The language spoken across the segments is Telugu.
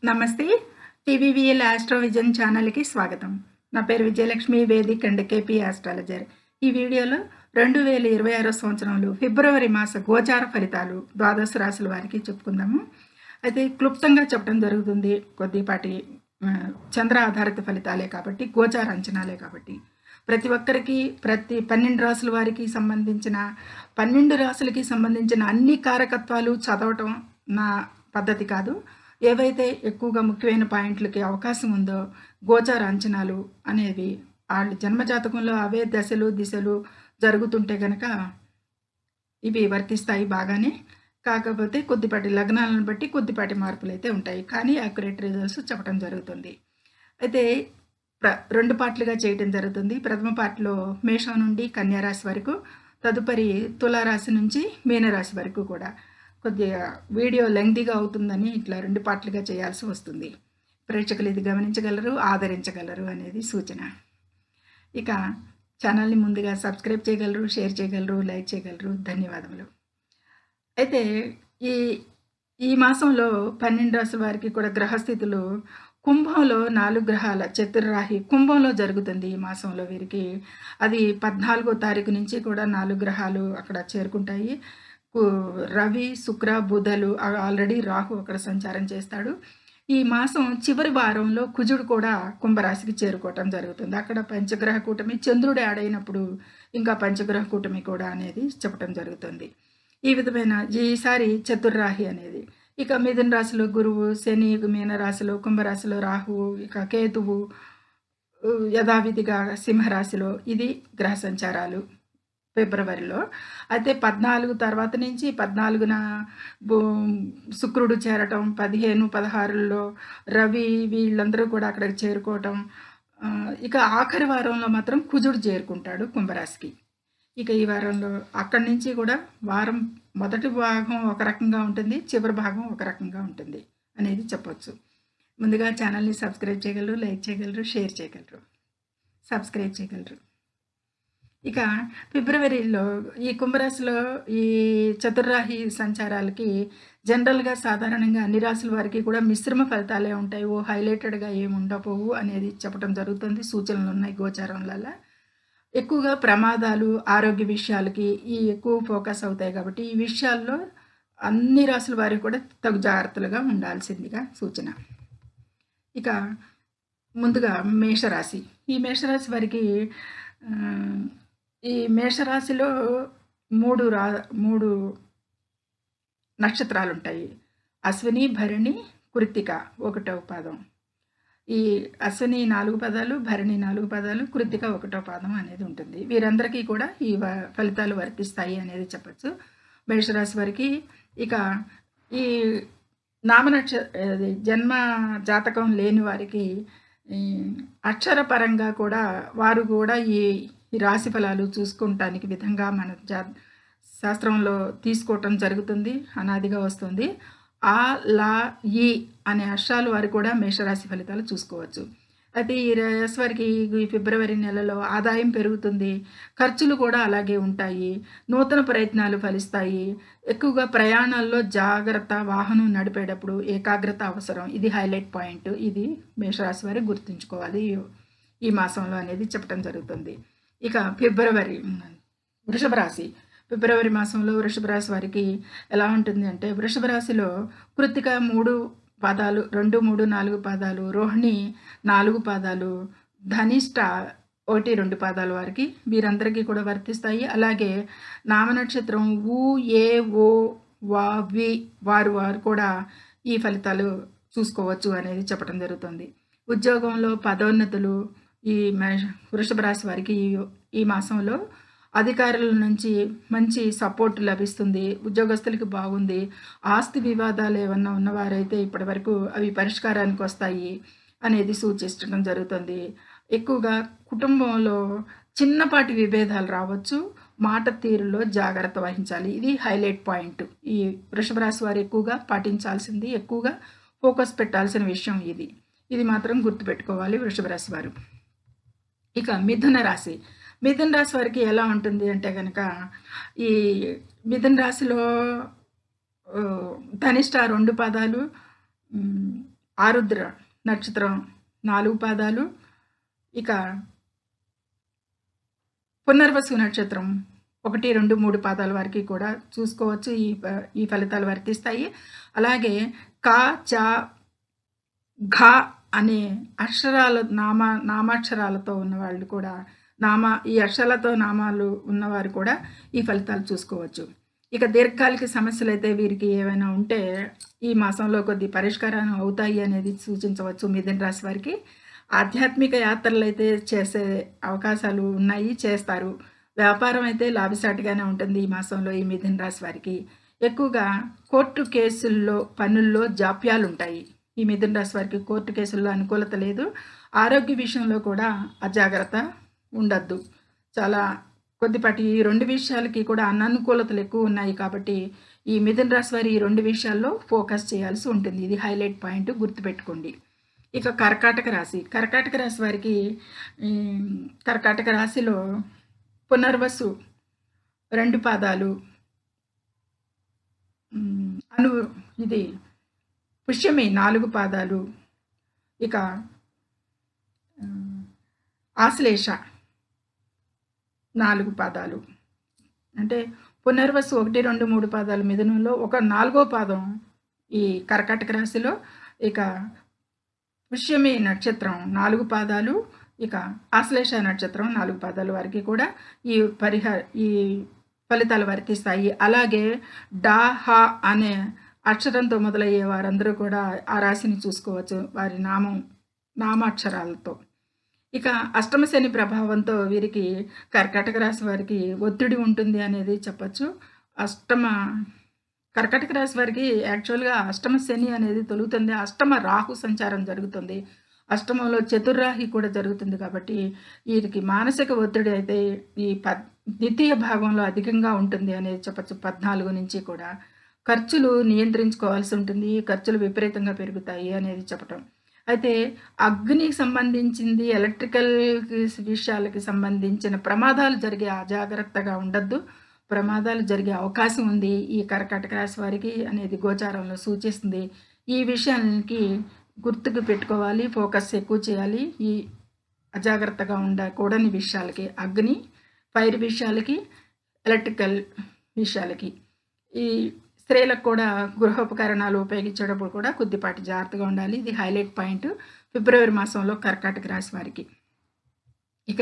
నమస్తే. టీవీవీఎల్ ఆస్ట్రోవిజన్ ఛానల్‌కి స్వాగతం. నా పేరు Vijayalakshmi Vedic and KP astrologer. ఈ వీడియోలో 2026 సంవత్సరంలో ఫిబ్రవరి మాస గోచార ఫలితాలు ద్వాదశ రాశుల వారికి చెప్పుకుందాము. అయితే క్లుప్తంగా చెప్పడం జరుగుతుంది. కొద్దిపాటి చంద్ర ఆధారిత ఫలితాలే కాబట్టి, గోచార అంచనాలే కాబట్టి. ప్రతి ఒక్కరికి ప్రతి 12 రాసుల వారికి సంబంధించిన 12 రాసులకి సంబంధించిన అన్ని కారకత్వాలు చదవటం నా పద్ధతి కాదు. ఏవైతే ఎక్కువగా ముఖ్యమైన పాయింట్లకి అవకాశం ఉందో గోచార అంచనాలు అనేవి వాళ్ళ జన్మజాతకంలో అవే దశలు దిశలు జరుగుతుంటే కనుక ఇవి వర్తిస్తాయి బాగానే. కాకపోతే కొద్దిపాటి లగ్నాలను బట్టి కొద్దిపాటి మార్పులు అయితే ఉంటాయి, కానీ యాక్యురేట్ రిజల్ట్స్ చెప్పడం జరుగుతుంది. అయితే రెండు పార్ట్లుగా చేయటం జరుగుతుంది. ప్రథమ పార్ట్లో మేషం నుండి కన్యారాశి వరకు, తదుపరి తులారాశి నుంచి మీనరాశి వరకు కూడా. కొద్దిగా వీడియో లెంగ్తీగా అవుతుందని ఇట్లా రెండు పార్ట్లుగా చేయాల్సి వస్తుంది. ప్రేక్షకులు ఇది గమనించగలరు, ఆదరించగలరు అనేది సూచన. ఇక ఛానల్ని ముందుగా సబ్స్క్రైబ్ చేయగలరు, షేర్ చేయగలరు, లైక్ చేయగలరు. ధన్యవాదములు. అయితే ఈ ఈ మాసంలో 12 రాసుల వారికి కూడా గ్రహస్థితులు కుంభంలో 4 గ్రహాల చతుర్రాహి కుంభంలో జరుగుతుంది ఈ మాసంలో వీరికి. అది 14వ తారీఖు నుంచి కూడా 4 గ్రహాలు అక్కడ చేరుకుంటాయి. రవి, శుక్ర, బుధలు, ఆల్రెడీ రాహు అక్కడ సంచారం చేస్తాడు. ఈ మాసం చివరి వారంలో కుజుడు కూడా కుంభరాశికి చేరుకోవటం జరుగుతుంది. అక్కడ పంచగ్రహ కూటమి, చంద్రుడు యాడ్ అయినప్పుడు ఇంకా పంచగ్రహ కూటమి కూడా అనేది చెప్పడం జరుగుతుంది. ఈ విధమైన ఈసారి చతుర్రాహి అనేది. ఇక మిథున రాశిలో గురువు, శని మీనరాశిలో, కుంభరాశిలో రాహువు, ఇక కేతువు యథావిధిగా సింహరాశిలో. ఇది గ్రహ సంచారాలు ఫిబ్రవరిలో. అయితే 14 తర్వాత నుంచి 14న శుక్రుడు చేరటం, 15, 16లో రవి వీళ్ళందరూ కూడా అక్కడికి చేరుకోవటం. ఇక ఆఖరి వారంలో మాత్రం కుజుడు చేరుకుంటాడు కుంభరాశికి. ఇక ఈ వారంలో అక్కడి నుంచి కూడా వారం మొదటి భాగం ఒక రకంగా ఉంటుంది, చివరి భాగం ఒక రకంగా ఉంటుంది అనేది చెప్పొచ్చు. ముందుగా ఛానల్ని సబ్స్క్రైబ్ చేయగలరు, లైక్ చేయగలరు, షేర్ చేయగలరు, సబ్స్క్రైబ్ చేయగలరు. ఇక ఫిబ్రవరిలో ఈ కుంభరాశిలో ఈ చతుర్రాహి సంచారాలకి జనరల్గా సాధారణంగా అన్ని రాశుల వారికి కూడా మిశ్రమ ఫలితాలే ఉంటాయి. హైలైటెడ్గా ఏమి ఉండకపోవు అనేది చెప్పడం జరుగుతుంది. సూచనలు ఉన్నాయి గోచారంలలో. ఎక్కువగా ప్రమాదాలు, ఆరోగ్య విషయాలకి ఈ ఎక్కువ ఫోకస్ అవుతాయి కాబట్టి ఈ విషయాల్లో అన్ని రాశుల వారికి కూడా తగు జాగ్రత్తలుగా ఉండాల్సిందిగా సూచన. ఇక ముందుగా మేషరాశి. ఈ మేషరాశి వారికి ఈ మేషరాశిలో మూడు నక్షత్రాలు ఉంటాయి. అశ్విని, భరణి, కృత్తిక 1వ పాదం. ఈ అశ్విని 4 పదాలు, భరణి 4 పదాలు, కృత్తిక 1వ పాదం అనేది ఉంటుంది. వీరందరికీ కూడా ఈ ఫలితాలు వర్తిస్తాయి అనేది చెప్పచ్చు మేషరాశి వారికి. ఇక ఈ జన్మ జాతకం లేని వారికి అక్షరపరంగా కూడా వారు కూడా ఈ రాశి ఫలాలు చూసుకుంటానికి విధంగా మన శాస్త్రంలో తీసుకోవటం జరుగుతుంది, అనాదిగా వస్తుంది. ఆ, లా, ఈ అనే అక్షరాలు వారు కూడా మేషరాశి ఫలితాలు చూసుకోవచ్చు. అయితే ఈ రాశి వారికి ఈ ఫిబ్రవరి నెలలో ఆదాయం పెరుగుతుంది, ఖర్చులు కూడా అలాగే ఉంటాయి, నూతన ప్రయత్నాలు ఫలిస్తాయి. ఎక్కువగా ప్రయాణాల్లో జాగ్రత్త, వాహనం నడిపేటప్పుడు ఏకాగ్రత అవసరం. ఇది హైలైట్ పాయింట్. ఇది మేషరాశి వారికి గుర్తుంచుకోవాలి ఈ మాసంలో అనేది చెప్పడం జరుగుతుంది. ఇక వృషభ రాశి. ఫిబ్రవరి మాసంలో వృషభ రాశి వారికి ఎలా ఉంటుంది అంటే, వృషభ రాశిలో కృత్తిక 3 పాదాలు, 2, 3, 4 పాదాలు, రోహిణి 4 పాదాలు, ధనిష్ట 1, 2 పాదాల వారికి వీరందరికీ కూడా వర్తిస్తాయి. అలాగే నామనక్షత్రం ఊ, ఏ, ఓ, వా, వి వారు కూడా ఈ ఫలితాలు చూసుకోవచ్చు అనేది చెప్పడం జరుగుతుంది. ఉద్యోగంలో పదోన్నతులు ఈ వృషభ రాశి వారికి ఈ మాసంలో అధికారుల నుంచి మంచి సపోర్ట్ లభిస్తుంది. ఉద్యోగస్తులకి బాగుంది. ఆస్తి వివాదాలు ఏమన్నా ఉన్నవారైతే ఇప్పటి వరకు అవి పరిష్కారానికి వస్తాయి అనేది సూచించడం జరుగుతుంది. ఎక్కువగా కుటుంబంలో చిన్నపాటి విభేదాలు రావచ్చు, మాట తీరులో జాగ్రత్త వహించాలి. ఇది హైలైట్ పాయింట్. ఈ వృషభ రాశి వారు ఎక్కువగా పాటించాల్సింది, ఎక్కువగా ఫోకస్ పెట్టాల్సిన విషయం ఇది. ఇది మాత్రం గుర్తుపెట్టుకోవాలి వృషభ రాశి వారు. ఇక మిథున రాశి. మిథున రాశి వారికి ఎలా ఉంటుంది అంటే కనుక, ఈ మిథున రాశిలో ధనిష్ట 2 పాదాలు, ఆరుద్ర నక్షత్రం 4 పాదాలు. ఇక పునర్వసు నక్షత్రం 1, 2, 3 పాదాల వారికి కూడా చూసుకోవచ్చు. ఈ ఫలితాలు వర్తిస్తాయి. అలాగే క, చ, ఘ అనే అక్షరాల నామాక్షరాలతో ఉన్నవాళ్ళు కూడా ఈ అక్షరాలతో నామాలు ఉన్నవారు కూడా ఈ ఫలితాలు చూసుకోవచ్చు. ఇక దీర్ఘకాలిక సమస్యలు అయితే వీరికి ఏవైనా ఉంటే ఈ మాసంలో కొద్ది పరిష్కారం అవుతాయి అనేది సూచించవచ్చు. మిథున రాశి వారికి ఆధ్యాత్మిక యాత్రలు అయితే చేసే అవకాశాలు ఉన్నాయి, చేస్తారు. వ్యాపారం అయితే లాభసాటిగానే ఉంటుంది ఈ మాసంలో ఈ మిథున రాశి వారికి. ఎక్కువగా కోర్టు కేసుల్లో పనుల్లో జాప్యాలు ఉంటాయి. ఈ మిథున రాశి వారికి కోర్టు కేసుల్లో అనుకూలత లేదు. ఆరోగ్య విషయంలో కూడా అజాగ్రత్త ఉండద్దు. చాలా కొద్దిపాటి ఈ 2 విషయాలకి కూడా అననుకూలతలు ఎక్కువ ఉన్నాయి కాబట్టి ఈ మిథున రాశి వారి ఈ 2 విషయాల్లో ఫోకస్ చేయాల్సి ఉంటుంది. ఇది హైలైట్ పాయింట్, గుర్తుపెట్టుకోండి. ఇక కర్కాటక రాశి వారికి కర్కాటక రాశిలో పునర్వసు 2 పాదాలు, ఇది పుష్యమి 4 పాదాలు, ఇక ఆశ్లేష 4 పాదాలు. అంటే పునర్వసు 1, 2, 3 పాదాలు మిథునంలో, ఒక 4వ పాదం ఈ కర్కాటక రాశిలో. ఇక పుష్యమి నక్షత్రం 4 పాదాలు, ఇక ఆశ్లేష నక్షత్రం 4 పాదాల వారికి కూడా ఈ ఫలితాలు వర్తిస్తాయి. అలాగే డా హ అనే అక్షరంతో మొదలయ్యే వారందరూ కూడా ఆ రాశిని చూసుకోవచ్చు వారి నామాక్షరాలతో. ఇక అష్టమ శని ప్రభావంతో వీరికి కర్కాటక రాశి వారికి ఒత్తిడి ఉంటుంది అనేది చెప్పచ్చు. కర్కాటక రాశి వారికి యాక్చువల్గా అష్టమ శని అనేది తొలుగుతుంది. అష్టమ రాహు సంచారం జరుగుతుంది. అష్టమంలో చతుర్రాహి కూడా జరుగుతుంది కాబట్టి వీరికి మానసిక ఒత్తిడి అయితే ఈ ద్వితీయ భాగంలో అధికంగా ఉంటుంది అనేది చెప్పచ్చు. 14 నుంచి కూడా ఖర్చులు నియంత్రించుకోవాల్సి ఉంటుంది. ఖర్చులు విపరీతంగా పెరుగుతాయి అనేది చెప్పటం. అయితే అగ్నికి సంబంధించింది, ఎలక్ట్రికల్ విషయాలకి సంబంధించిన ప్రమాదాలు జరిగే అజాగ్రత్తగా ఉండద్దు. ప్రమాదాలు జరిగే అవకాశం ఉంది ఈ కర్కాటక రాశి వారికి అనేది గోచారంలో సూచిస్తుంది. ఈ విషయానికి గుర్తుకు పెట్టుకోవాలి, ఫోకస్ ఎక్కువ చేయాలి. ఈ అజాగ్రత్తగా ఉండకూడని విషయాలకి, అగ్ని, ఫైర్ విషయాలకి, ఎలక్ట్రికల్ విషయాలకి. ఈ స్త్రీలకు కూడా గృహోపకరణాలు ఉపయోగించేటప్పుడు కూడా కొద్దిపాటి జాగ్రత్తగా ఉండాలి. ఇది హైలైట్ పాయింట్ ఫిబ్రవరి మాసంలో కర్కాటక రాశి వారికి. ఇక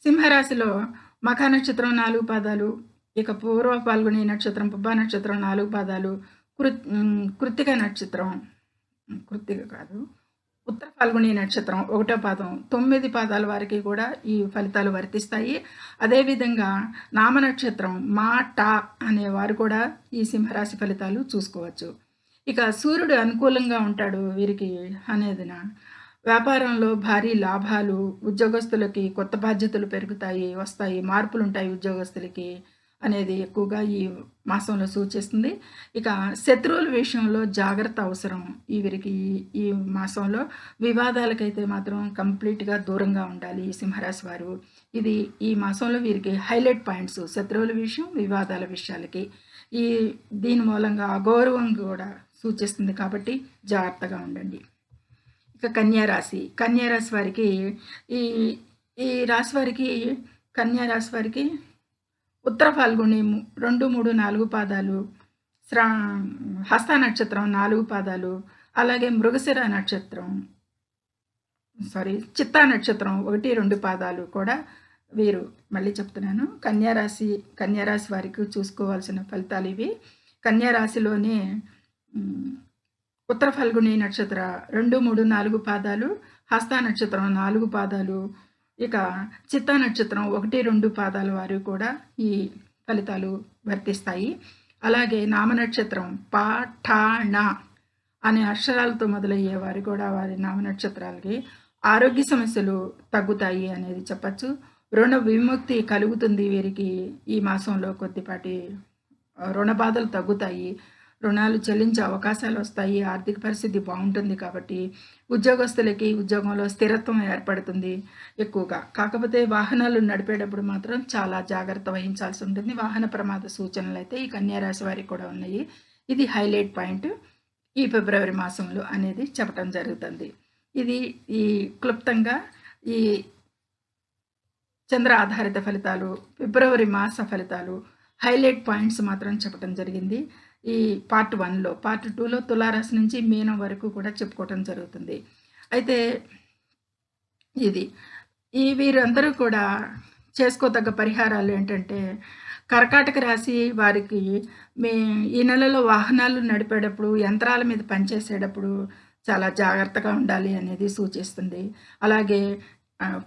సింహరాశిలో మఖ నక్షత్రం 4 పాదాలు, ఇక పూర్వ పాల్గొనే నక్షత్రం, పుబ్బా నక్షత్రం 4 పాదాలు, కృత్తిక నక్షత్రం, ఉత్తర పాల్గొనే నక్షత్రం 1వ పాదం, 9 పాదాల వారికి కూడా ఈ ఫలితాలు వర్తిస్తాయి. అదేవిధంగా నామ నక్షత్రం మా టా అనేవారు కూడా ఈ సింహరాశి ఫలితాలు చూసుకోవచ్చు. ఇక సూర్యుడు అనుకూలంగా ఉంటాడు వీరికి అనేదిన వ్యాపారంలో భారీ లాభాలు, ఉద్యోగస్తులకి కొత్త బాధ్యతలు వస్తాయి, మార్పులు ఉంటాయి ఉద్యోగస్తులకి అనేది ఎక్కువగా ఈ మాసంలో సూచిస్తుంది. ఇక శత్రువుల విషయంలో జాగ్రత్త అవసరం వీరికి ఈ మాసంలో. వివాదాలకైతే మాత్రం కంప్లీట్గా దూరంగా ఉండాలి ఈ సింహరాశి వారు. ఇది ఈ మాసంలో వీరికి హైలైట్ పాయింట్స్. శత్రువుల విషయం, వివాదాల విషయాలకి దీని మూలంగా అగౌరవం కూడా సూచిస్తుంది కాబట్టి జాగ్రత్తగా ఉండండి. ఇక కన్యారాశి వారికి ఈ రాశి వారికి కన్యారాశి వారికి ఉత్తర ఫాల్గుణి 2, 3, 4 పాదాలు, హస్త నక్షత్రం 4 పాదాలు, అలాగే మృగశిర నక్షత్రం చిత్తా నక్షత్రం 1, 2 పాదాలు కూడా వీరు. మళ్ళీ చెప్తున్నాను, కన్యారాశి వారికి చూసుకోవాల్సిన ఫలితాలు ఇవి. కన్యారాశిలోనే ఉత్తర ఫల్గుణి నక్షత్ర 2, 3, 4 పాదాలు, హస్త నక్షత్రం 4 పాదాలు, ఇక చిత్తా నక్షత్రం 1, 2 పాదాల వారు కూడా ఈ ఫలితాలు వర్తిస్తాయి. అలాగే నామ నక్షత్రం పా, ఠా, ణ అనే అక్షరాలతో మొదలయ్యే వారు కూడా వారి నామ నక్షత్రాలకి ఆరోగ్య సమస్యలు తగ్గుతాయి అనేది చెప్పచ్చు. రుణ విముక్తి కలుగుతుంది వీరికి ఈ మాసంలో. కొద్దిపాటి రుణ బాధలు తగ్గుతాయి, రుణాలు చెల్లించే అవకాశాలు వస్తాయి, ఆర్థిక పరిస్థితి బాగుంటుంది కాబట్టి ఉద్యోగస్తులకి ఉద్యోగంలో స్థిరత్వం ఏర్పడుతుంది ఎక్కువగా. కాకపోతే వాహనాలు నడిపేటప్పుడు మాత్రం చాలా జాగ్రత్త వహించాల్సి ఉంటుంది. వాహన ప్రమాద సూచనలు అయితే ఈ కన్యారాశి వారికి కూడా ఉన్నాయి. ఇది హైలైట్ పాయింట్. ఈ ఫిబ్రవరి మాసంలో అనేది చెప్పటం జరుగుతుంది. ఇది ఈ క్లుప్తంగా ఈ చంద్ర ఆధారిత ఫలితాలు, ఫిబ్రవరి మాస ఫలితాలు, హైలైట్ పాయింట్స్ మాత్రం చెప్పటం జరిగింది. ఈ పార్ట్ 1లో. పార్ట్ 2లో తులారాశి నుంచి మీనం వరకు కూడా చెప్పుకోవటం జరుగుతుంది. అయితే ఇది వీరందరూ కూడా చేసుకోదగ్గ పరిహారాలు ఏంటంటే, కర్కాటక రాశి వారికి ఈ నెలలో వాహనాలు నడిపేటప్పుడు, యంత్రాల మీద పనిచేసేటప్పుడు చాలా జాగ్రత్తగా ఉండాలి అనేది సూచిస్తుంది. అలాగే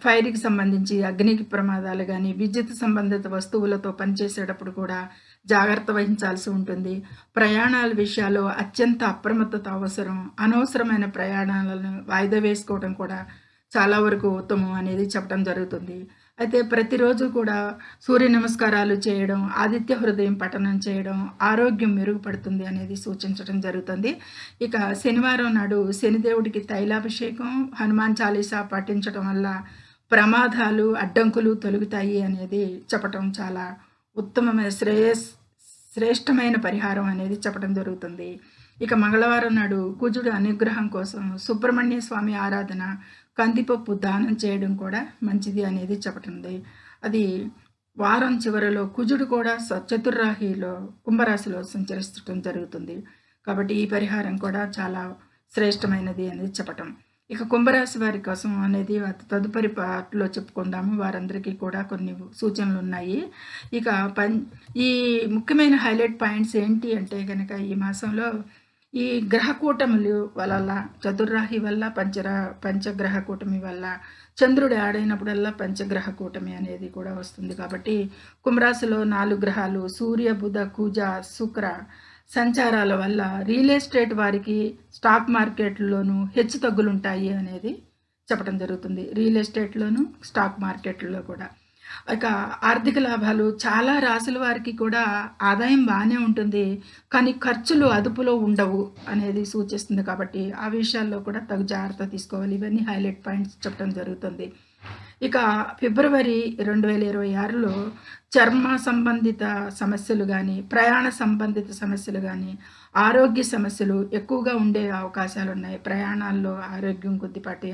ఫైర్‌కి సంబంధించి అగ్నికి ప్రమాదాలు గానీ, విద్యుత్ సంబంధిత వస్తువులతో పనిచేసేటప్పుడు కూడా జాగ్రత్త వహించాల్సి ఉంటుంది. ప్రయాణాల విషయాల్లో అత్యంత అప్రమత్తత అవసరం. అనవసరమైన ప్రయాణాలను వాయిదా వేసుకోవడం కూడా చాలా వరకు ఉత్తమం అనేది చెప్పడం జరుగుతుంది. అయితే ప్రతిరోజు కూడా సూర్య నమస్కారాలు చేయడం, ఆదిత్య హృదయం పఠనం చేయడం ఆరోగ్యం మెరుగుపడుతుంది అనేది సూచించడం జరుగుతుంది. ఇక శనివారం నాడు శనిదేవుడికి తైలాభిషేకం, హనుమాన్ చాలీసా పఠించడం వల్ల ప్రమాదాలు, అడ్డంకులు తొలగుతాయి అనేది చెప్పటం చాలా ఉత్తమమైన శ్రేష్టమైన పరిహారం అనేది చెప్పడం జరుగుతుంది. ఇక మంగళవారం నాడు కుజుడు అనుగ్రహం కోసం సుబ్రహ్మణ్య స్వామి ఆరాధన, కందిపప్పు దానం చేయడం కూడా మంచిది అనేది చెప్పటుంది. అది వారం చివరిలో కుజుడు కూడా చతుర్రాశిలో కుంభరాశిలో సంచరిస్తడం జరుగుతుంది. కాబట్టి ఈ పరిహారం కూడా చాలా శ్రేష్టమైనది అనేది చెప్పటం. ఇక కుంభరాశి వారి కోసం అనేది తదుపరి పార్ట్లో చెప్పుకుందాము. వారందరికీ కూడా కొన్ని సూచనలు ఉన్నాయి. ఇక ఈ ముఖ్యమైన హైలైట్ పాయింట్స్ ఏంటి అంటే కనుక, ఈ మాసంలో ఈ గ్రహ కూటములు వల్ల, చతుర్రాశి వల్ల, పంచగ్రహ కూటమి వల్ల, చంద్రుడు ఆడైనప్పుడల్లా పంచగ్రహ కూటమి అనేది కూడా వస్తుంది. కాబట్టి కుంభరాశిలో 4 గ్రహాలు సూర్య, బుధ, కుజ, శుక్ర సంచారాల వల్ల రియల్ ఎస్టేట్ వారికి స్టాక్ మార్కెట్లోనూ హెచ్చు తగ్గులుంటాయి అనేది చెప్పడం జరుగుతుంది. రియల్ ఎస్టేట్లోనూ, స్టాక్ మార్కెట్లో కూడా. ఇక ఆర్థిక లాభాలు చాలా రాశుల వారికి కూడా ఆదాయం బాగానే ఉంటుంది, కానీ ఖర్చులు అదుపులో ఉండవు అనేది సూచిస్తుంది. కాబట్టి ఆ విషయాల్లో కూడా తగు జాగ్రత్త తీసుకోవాలి. ఇవన్నీ హైలైట్ పాయింట్స్ చెప్పడం జరుగుతుంది. ఇక ఫిబ్రవరి 2026లో చర్మ సంబంధిత సమస్యలు కానీ, ప్రయాణ సంబంధిత సమస్యలు కానీ, ఆరోగ్య సమస్యలు ఎక్కువగా ఉండే అవకాశాలు ఉన్నాయి. ప్రయాణాల్లో ఆరోగ్యం కొద్దిపాటి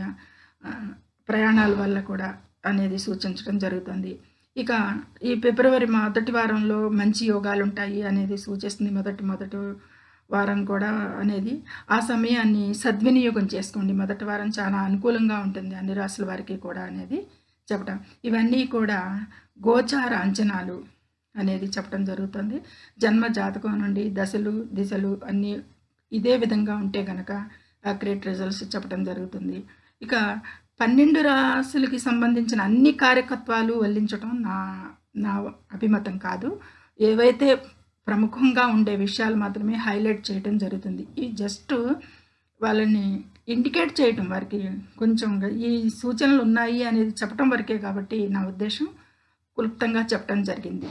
ప్రయాణాల వల్ల కూడా అనేది సూచించడం జరుగుతుంది. ఇక ఈ ఫిబ్రవరి మొదటి వారంలో మంచి యోగాలు ఉంటాయి అనేది సూచిస్తుంది. మొదటి వారం కూడా అనేది ఆ సమయాన్ని సద్వినియోగం చేసుకోండి. మొదటి వారం చాలా అనుకూలంగా ఉంటుంది అన్ని రాశుల వారికి కూడా అనేది చెప్పడం. ఇవన్నీ కూడా గోచార అంచనాలు అనేది చెప్పడం జరుగుతుంది. జన్మ జాతకం నుండి దశలు, దిశలు అన్నీ ఇదే విధంగా ఉంటే కనుక అక్యురేట్ రిజల్ట్స్ చెప్పడం జరుగుతుంది. ఇక 12 రాశులకి సంబంధించిన అన్ని కార్యకత్వాలు వల్లించడం నా అభిమతం కాదు. ఏవైతే ప్రముఖంగా ఉండే విషయాలు మాత్రమే హైలైట్ చేయడం జరుగుతుంది. ఈ జస్ట్ వాళ్ళని ఇండికేట్ చేయటం, వారికి కొంచెం ఈ సూచనలు ఉన్నాయి అనేది చెప్పడం వరకే. కాబట్టి నా ఉద్దేశం క్లుప్తంగా చెప్పడం జరిగింది.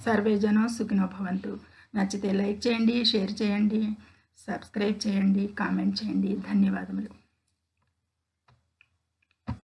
సర్వే జనం సుఖినో భవంతు. నచ్చితే లైక్ చేయండి, షేర్ చేయండి, సబ్స్క్రైబ్ చేయండి, కామెంట్ చేయండి. ధన్యవాదములు.